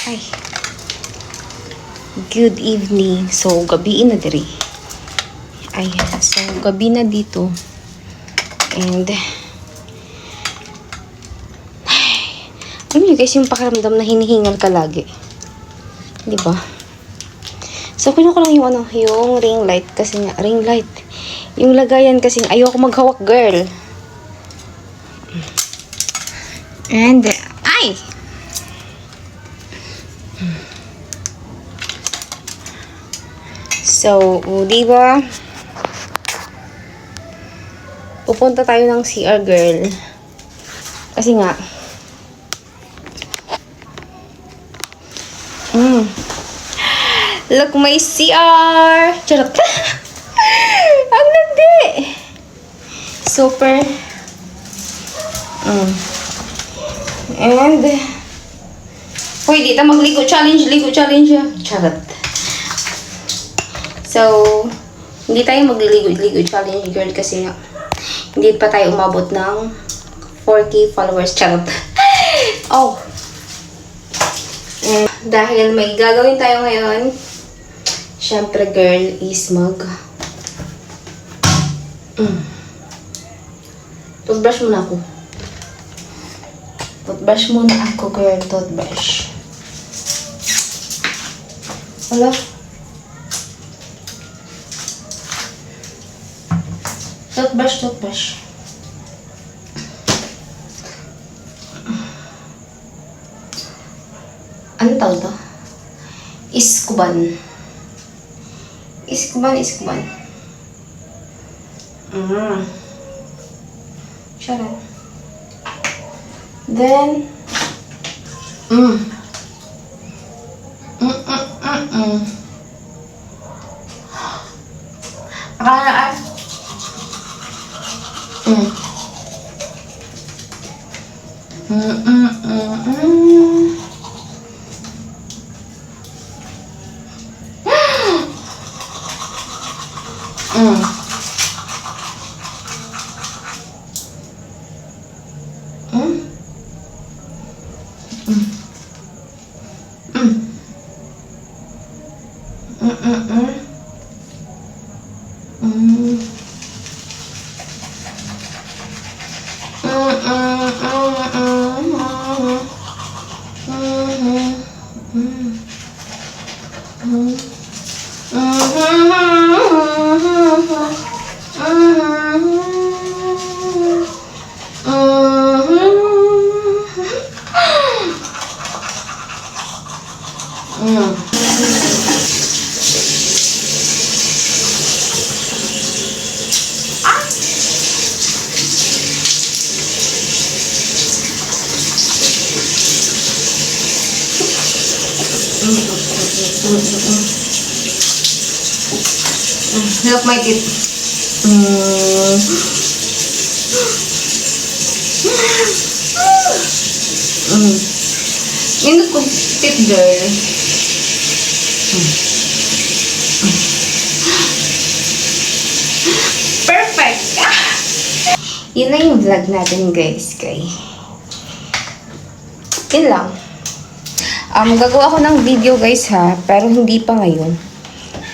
Ay. Good evening. So, gabi na diri. Ayan. So, gabi na dito. And, alam niyo guys, yung pakiramdam na hinihingal ka lagi. Diba? So, kinuha ko lang yung yung ring light. Kasi nga, ring light. Yung lagayan kasi ayoko maghawak, girl. And, ay! So, diba? Pupunta tayo ng CR, girl. Kasi nga, look, my CR! Charot! Ang landi! Super. And, hoy, dito magligo challenge, ligo challenge. Charot. So, hindi tayo magliligo-ligo challenge, girl, kasi nga, hindi pa tayo umabot ng 4K followers. Charot. Oh. And, dahil may gagawin tayo ngayon, syempre, girl, is toothbrush muna ako. Toothbrush muna ako, girl. Toothbrush. Wala. Toothbrush. Ano tawag to? Iskuban. Charot. Then, akala look my teeth. Nindot ko teeth, girl. Perfect! Yun na yung vlog natin, guys. Yun lang. Gagawa ko ng video, guys, ha. Pero hindi pa ngayon.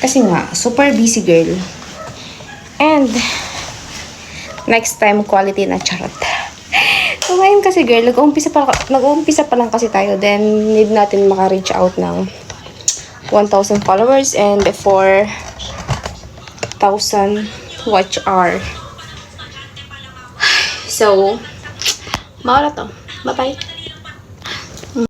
Kasi nga, super busy, girl. And, next time, quality na. Charot. So, ngayon kasi, girl, nag-uumpisa pa lang kasi tayo. Then, need natin maka-reach out ng 1,000 followers and 4,000 watch hour. So, mawala to. Bye-bye.